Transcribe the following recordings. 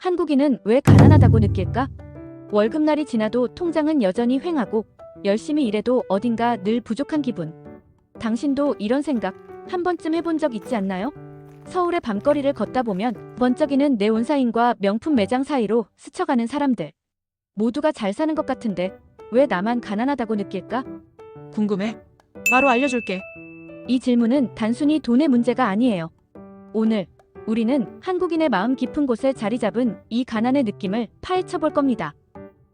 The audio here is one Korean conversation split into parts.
한국인은 왜 가난하다고 느낄까? 월급날이 지나도 통장은 여전히 횡하고 열심히 일해도 어딘가 늘 부족한 기분. 당신도 이런 생각 한 번쯤 해본 적 있지 않나요? 서울의 밤거리를 걷다 보면 번쩍이는 네온사인과 명품 매장 사이로 스쳐가는 사람들. 모두가 잘 사는 것 같은데 왜 나만 가난하다고 느낄까? 궁금해? 바로 알려줄게. 이 질문은 단순히 돈의 문제가 아니에요. 오늘 우리는 한국인의 마음 깊은 곳에 자리 잡은 이 가난의 느낌을 파헤쳐 볼 겁니다.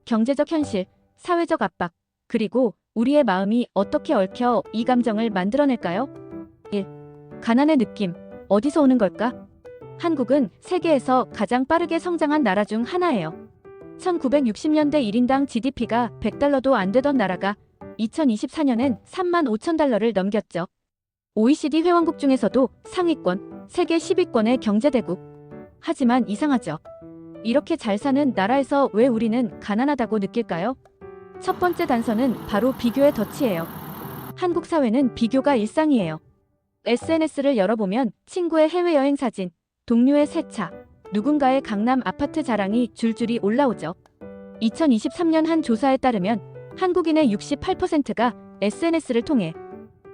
경제적 현실, 사회적 압박, 그리고 우리의 마음이 어떻게 얽혀 이 감정을 만들어낼까요? 1. 가난의 느낌, 어디서 오는 걸까? 한국은 세계에서 가장 빠르게 성장한 나라 중 하나예요. 1960년대 1인당 GDP가 100달러도 안 되던 나라가 2024년엔 35,000달러를 넘겼죠. OECD 회원국 중에서도 상위권, 세계 10위권의 경제대국. 하지만 이상하죠. 이렇게 잘 사는 나라에서 왜 우리는 가난하다고 느낄까요? 첫 번째 단서는 바로 비교의 덫이에요. 한국 사회는 비교가 일상이에요. SNS를 열어보면 친구의 해외여행 사진, 동료의 새 차, 누군가의 강남 아파트 자랑이 줄줄이 올라오죠. 2023년 한 조사에 따르면 한국인의 68%가 SNS를 통해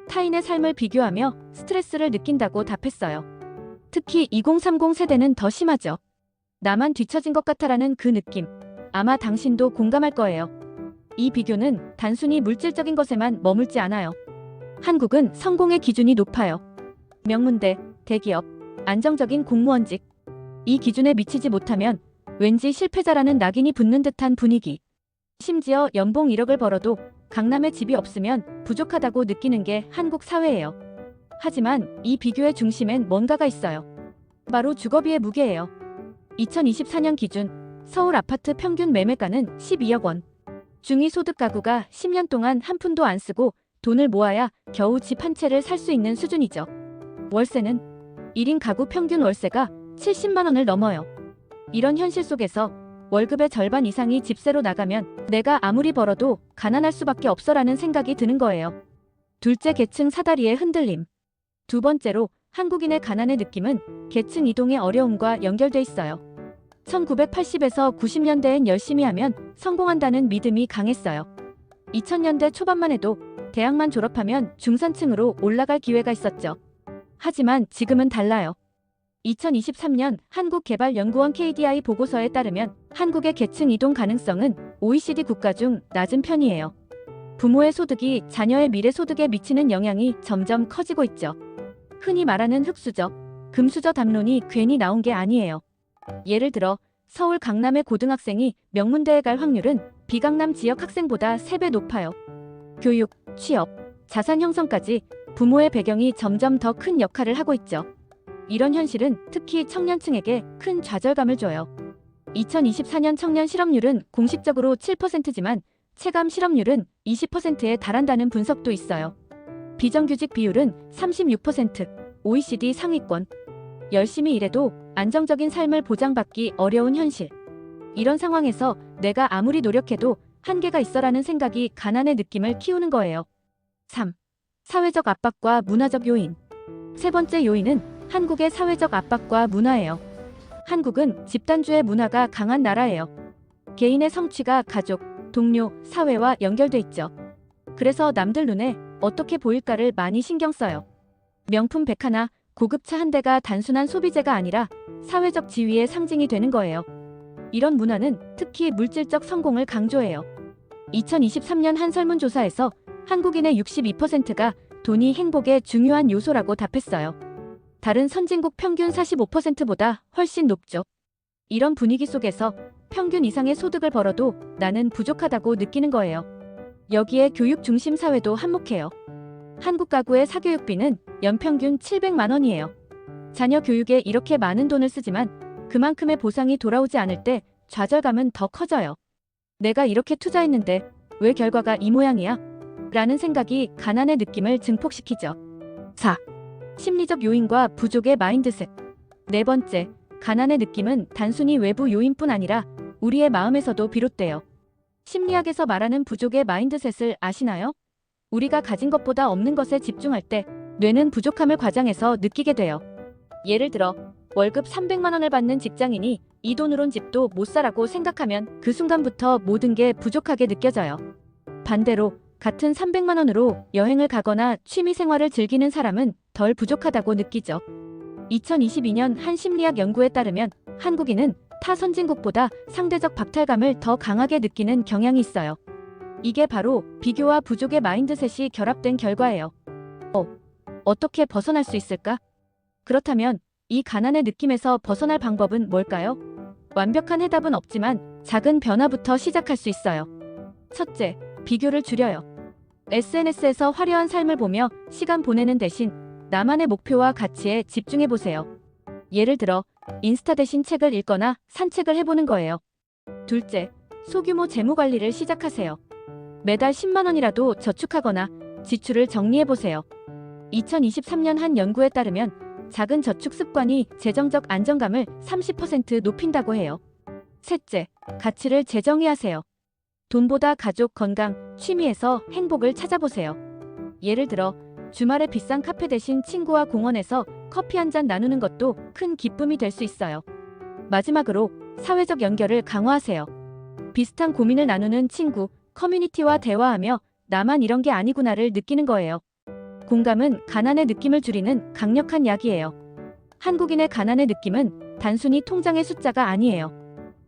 타인의 삶을 비교하며 스트레스를 느낀다고 답했어요. 특히 2030 세대는 더 심하죠. 나만 뒤처진 것 같아라는 그 느낌. 아마 당신도 공감할 거예요. 이 비교는 단순히 물질적인 것에만 머물지 않아요. 한국은 성공의 기준이 높아요. 명문대, 대기업, 안정적인 공무원직. 이 기준에 미치지 못하면 왠지 실패자라는 낙인이 붙는 듯한 분위기. 심지어 연봉 1억을 벌어도 강남에 집이 없으면 부족하다고 느끼는 게 한국 사회예요. 하지만 이 비교의 중심엔 뭔가가 있어요. 바로 주거비의 무게예요. 2024년 기준 서울 아파트 평균 매매가는 12억 원. 중위소득 가구가 10년 동안 한 푼도 안 쓰고 돈을 모아야 겨우 집 한 채를 살 수 있는 수준이죠. 월세는 1인 가구 평균 월세가 70만 원을 넘어요. 이런 현실 속에서 월급의 절반 이상이 집세로 나가면 내가 아무리 벌어도 가난할 수밖에 없어라는 생각이 드는 거예요. 둘째, 계층 사다리의 흔들림. 두 번째로 한국인의 가난의 느낌은 계층 이동의 어려움과 연결돼 있어요. 1980에서 90년대엔 열심히 하면 성공한다는 믿음이 강했어요. 2000년대 초반만 해도 대학만 졸업하면 중산층으로 올라갈 기회가 있었죠. 하지만 지금은 달라요. 2023년 한국개발연구원 KDI 보고서에 따르면 한국의 계층 이동 가능성은 OECD 국가 중 낮은 편이에요. 부모의 소득이 자녀의 미래 소득에 미치는 영향이 점점 커지고 있죠. 흔히 말하는 흙수저, 금수저 담론이 괜히 나온 게 아니에요. 예를 들어 서울 강남의 고등학생이 명문대에 갈 확률은 비강남 지역 학생보다 3배 높아요. 교육, 취업, 자산 형성까지 부모의 배경이 점점 더 큰 역할을 하고 있죠. 이런 현실은 특히 청년층에게 큰 좌절감을 줘요. 2024년 청년 실업률은 공식적으로 7%지만 체감 실업률은 20%에 달한다는 분석도 있어요. 비정규직 비율은 36%, OECD 상위권. 열심히 일해도 안정적인 삶을 보장받기 어려운 현실. 이런 상황에서 내가 아무리 노력해도 한계가 있어라는 생각이 가난의 느낌을 키우는 거예요. 3. 사회적 압박과 문화적 요인. 세 번째 요인은 한국의 사회적 압박과 문화예요. 한국은 집단주의 문화가 강한 나라예요. 개인의 성취가 가족, 동료, 사회와 연결돼 있죠. 그래서 남들 눈에 어떻게 보일까를 많이 신경 써요. 명품 백 하나, 고급 차 한 대가 단순한 소비재가 아니라 사회적 지위의 상징이 되는 거예요. 이런 문화는 특히 물질적 성공을 강조해요. 2023년 한 설문조사에서 한국인의 62%가 돈이 행복의 중요한 요소라고 답했어요. 다른 선진국 평균 45%보다 훨씬 높죠. 이런 분위기 속에서 평균 이상의 소득을 벌어도 나는 부족하다고 느끼는 거예요. 여기에 교육 중심 사회도 한몫해요. 한국 가구의 사교육비는 연평균 700만 원이에요. 자녀 교육에 이렇게 많은 돈을 쓰지만 그만큼의 보상이 돌아오지 않을 때 좌절감은 더 커져요. 내가 이렇게 투자했는데 왜 결과가 이 모양이야? 라는 생각이 가난의 느낌을 증폭시키죠. 4. 심리적 요인과 부족의 마인드셋. 네 번째, 가난의 느낌은 단순히 외부 요인뿐 아니라 우리의 마음에서도 비롯돼요. 심리학에서 말하는 부족의 마인드셋을 아시나요? 우리가 가진 것보다 없는 것에 집중할 때 뇌는 부족함을 과장해서 느끼게 돼요. 예를 들어 월급 300만 원을 받는 직장인이 이 돈으론 집도 못 사라고 생각하면 그 순간부터 모든 게 부족하게 느껴져요. 반대로 같은 300만 원으로 여행을 가거나 취미 생활을 즐기는 사람은 덜 부족하다고 느끼죠. 2022년 한 심리학 연구에 따르면 한국인은 타 선진국보다 상대적 박탈감을 더 강하게 느끼는 경향이 있어요. 이게 바로 비교와 부족의 마인드셋이 결합된 결과예요. 어떻게 벗어날 수 있을까? 그렇다면 이 가난의 느낌에서 벗어날 방법은 뭘까요? 완벽한 해답은 없지만 작은 변화부터 시작할 수 있어요. 첫째, 비교를 줄여요. SNS에서 화려한 삶을 보며 시간 보내는 대신 나만의 목표와 가치에 집중해 보세요. 예를 들어 인스타 대신 책을 읽거나 산책을 해보는 거예요. 둘째, 소규모 재무 관리를 시작하세요. 매달 10만 원이라도 저축하거나 지출을 정리해 보세요. 2023년 한 연구에 따르면 작은 저축 습관이 재정적 안정감을 30% 높인다고 해요. 셋째, 가치를 재정의하세요. 돈보다 가족, 건강, 취미에서 행복을 찾아보세요. 예를 들어 주말에 비싼 카페 대신 친구와 공원에서 커피 한 잔 나누는 것도 큰 기쁨이 될 수 있어요. 마지막으로 사회적 연결을 강화하세요. 비슷한 고민을 나누는 친구, 커뮤니티와 대화하며 나만 이런 게 아니구나를 느끼는 거예요. 공감은 가난의 느낌을 줄이는 강력한 약이에요. 한국인의 가난의 느낌은 단순히 통장의 숫자가 아니에요.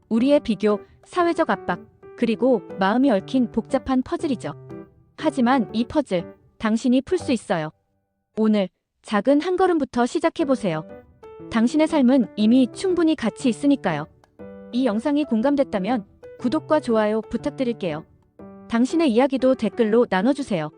우리의 비교, 사회적 압박, 그리고 마음이 얽힌 복잡한 퍼즐이죠. 하지만 이 퍼즐, 당신이 풀 수 있어요. 오늘 작은 한 걸음부터 시작해보세요. 당신의 삶은 이미 충분히 가치 있으니까요. 이 영상이 공감됐다면 구독과 좋아요 부탁드릴게요. 당신의 이야기도 댓글로 나눠주세요.